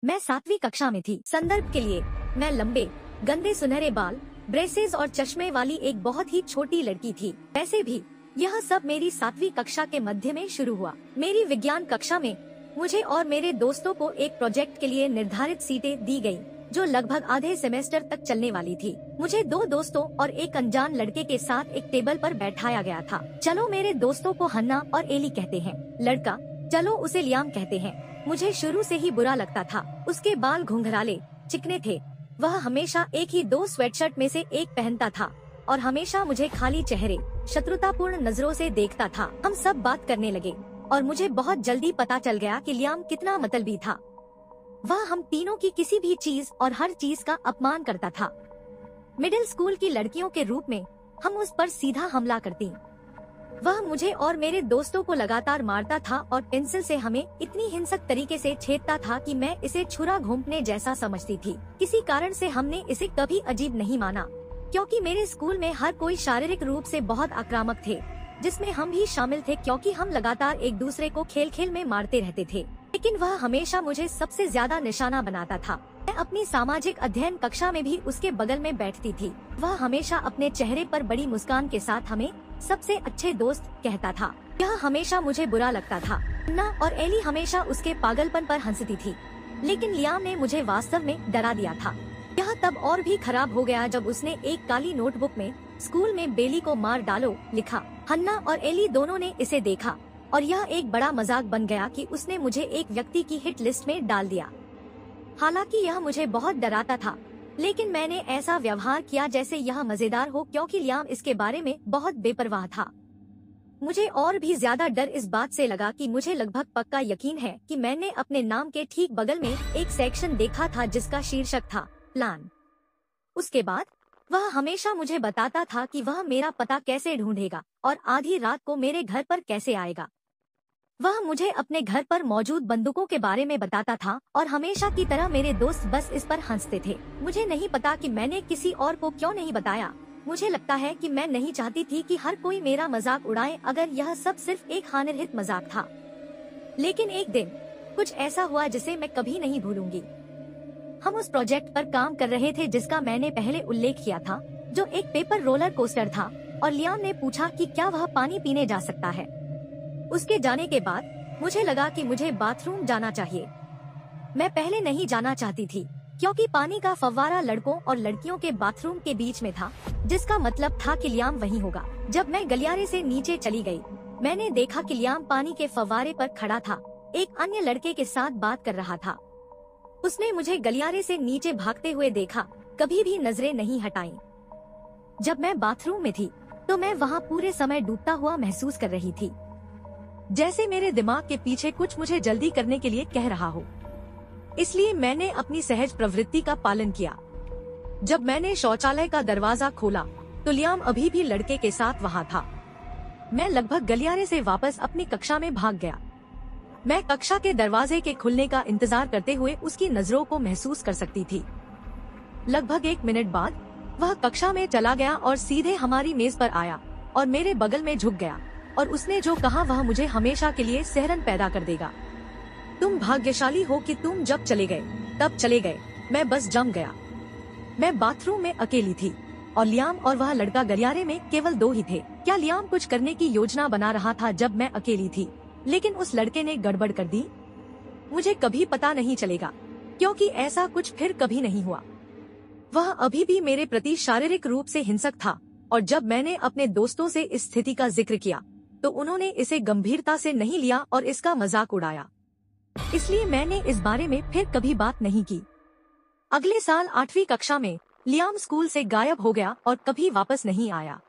मैं 7वीं कक्षा में थी। संदर्भ के लिए, मैं लंबे, गंदे सुनहरे बाल, ब्रेसेस और चश्मे वाली एक बहुत ही छोटी लड़की थी। वैसे भी यह सब मेरी 7वीं कक्षा के मध्य में शुरू हुआ। मेरी विज्ञान कक्षा में मुझे और मेरे दोस्तों को एक प्रोजेक्ट के लिए निर्धारित सीटें दी गयी, जो लगभग आधे सेमेस्टर तक चलने वाली थी। मुझे 2 दोस्तों और एक अनजान लड़के के साथ एक टेबल पर बैठाया गया था। चलो मेरे दोस्तों को हन्ना और एली कहते हैं। लड़का, चलो उसे लियाम कहते हैं। मुझे शुरू से ही बुरा लगता था। उसके बाल घुंघराले, चिकने थे। वह हमेशा एक ही 2 स्वेटशर्ट में से एक पहनता था और हमेशा मुझे खाली चेहरे, शत्रुतापूर्ण नजरों से देखता था। हम सब बात करने लगे और मुझे बहुत जल्दी पता चल गया कि लियाम कितना मतलबी था। वह हम तीनों की किसी भी चीज और हर चीज का अपमान करता था। मिडिल स्कूल की लड़कियों के रूप में हम उस पर सीधा हमला करती। वह मुझे और मेरे दोस्तों को लगातार मारता था और पेंसिल से हमें इतनी हिंसक तरीके से छेदता था कि मैं इसे छुरा घोंपने जैसा समझती थी। किसी कारण से हमने इसे कभी अजीब नहीं माना, क्योंकि मेरे स्कूल में हर कोई शारीरिक रूप से बहुत आक्रामक थे, जिसमें हम भी शामिल थे, क्योंकि हम लगातार एक दूसरे को खेल खेल में मारते रहते थे। लेकिन वह हमेशा मुझे सबसे ज्यादा निशाना बनाता था। मैं अपनी सामाजिक अध्ययन कक्षा में भी उसके बगल में बैठती थी। वह हमेशा अपने चेहरे पर बड़ी मुस्कान के साथ हमें सबसे अच्छे दोस्त कहता था। यह हमेशा मुझे बुरा लगता था। अन्ना और एली हमेशा उसके पागलपन पर हंसती थी, लेकिन लियाम ने मुझे वास्तव में डरा दिया था। यह तब और भी खराब हो गया जब उसने एक काली नोटबुक में स्कूल में बेली को मार डालो लिखा। हन्ना और एली दोनों ने इसे देखा और यह एक बड़ा मजाक बन गया कि उसने मुझे एक व्यक्ति की हिट लिस्ट में डाल दिया। हालांकि यह मुझे बहुत डराता था, लेकिन मैंने ऐसा व्यवहार किया जैसे यह मजेदार हो, क्योंकि लियाम इसके बारे में बहुत बेपरवाह था। मुझे और भी ज्यादा डर इस बात से लगा कि मुझे लगभग पक्का यकीन है कि मैंने अपने नाम के ठीक बगल में एक सेक्शन देखा था जिसका शीर्षक था प्लान। उसके बाद वह हमेशा मुझे बताता था कि वह मेरा पता कैसे ढूंढेगा और आधी रात को मेरे घर पर कैसे आएगा। वह मुझे अपने घर पर मौजूद बंदूकों के बारे में बताता था और हमेशा की तरह मेरे दोस्त बस इस पर हंसते थे। मुझे नहीं पता कि मैंने किसी और को क्यों नहीं बताया। मुझे लगता है कि मैं नहीं चाहती थी कि हर कोई मेरा मजाक उड़ाए, अगर यह सब सिर्फ एक हानिरहित मजाक था। लेकिन एक दिन कुछ ऐसा हुआ जिसे मैं कभी नहीं भूलूंगी। हम उस प्रोजेक्ट पर काम कर रहे थे जिसका मैंने पहले उल्लेख किया था, जो एक पेपर रोलर कोस्टर था, और लियाम ने पूछा कि क्या वह पानी पीने जा सकता है। उसके जाने के बाद मुझे लगा कि मुझे बाथरूम जाना चाहिए। मैं पहले नहीं जाना चाहती थी, क्योंकि पानी का फव्वारा लड़कों और लड़कियों के बाथरूम के बीच में था, जिसका मतलब था कि लियाम वहीं होगा। जब मैं गलियारे से नीचे चली गई, मैंने देखा कि लियाम पानी के फव्वारे पर खड़ा था, एक अन्य लड़के के साथ बात कर रहा था। उसने मुझे गलियारे से नीचे भागते हुए देखा, कभी भी नजरें नहीं हटाई। जब मैं बाथरूम में थी तो मैं वहाँ पूरे समय डूबता हुआ महसूस कर रही थी, जैसे मेरे दिमाग के पीछे कुछ मुझे जल्दी करने के लिए कह रहा हो। इसलिए मैंने अपनी सहज प्रवृत्ति का पालन किया। जब मैंने शौचालय का दरवाजा खोला तो लियाम अभी भी लड़के के साथ वहाँ था। मैं लगभग गलियारे से वापस अपनी कक्षा में भाग गया। मैं कक्षा के दरवाजे के खुलने का इंतजार करते हुए उसकी नजरों को महसूस कर सकती थी। लगभग 1 मिनट बाद वह कक्षा में चला गया और सीधे हमारी मेज पर आया और मेरे बगल में झुक गया, और उसने जो कहा वह मुझे हमेशा के लिए सिहरन पैदा कर देगा। तुम भाग्यशाली हो कि तुम जब चले गए तब चले गए। मैं बस जम गया। मैं बाथरूम में अकेली थी और लियाम और वह लड़का गलियारे में केवल 2 ही थे। क्या लियाम कुछ करने की योजना बना रहा था जब मैं अकेली थी? लेकिन उस लड़के ने गड़बड़ कर दी। मुझे कभी पता नहीं चलेगा, क्योंकि ऐसा कुछ फिर कभी नहीं हुआ। वह अभी भी मेरे प्रति शारीरिक रूप से हिंसक था, और जब मैंने अपने दोस्तों से इस स्थिति का जिक्र किया तो उन्होंने इसे गंभीरता से नहीं लिया और इसका मजाक उड़ाया। इसलिए मैंने इस बारे में फिर कभी बात नहीं की। अगले साल 8वीं कक्षा में लियाम स्कूल से गायब हो गया और कभी वापस नहीं आया।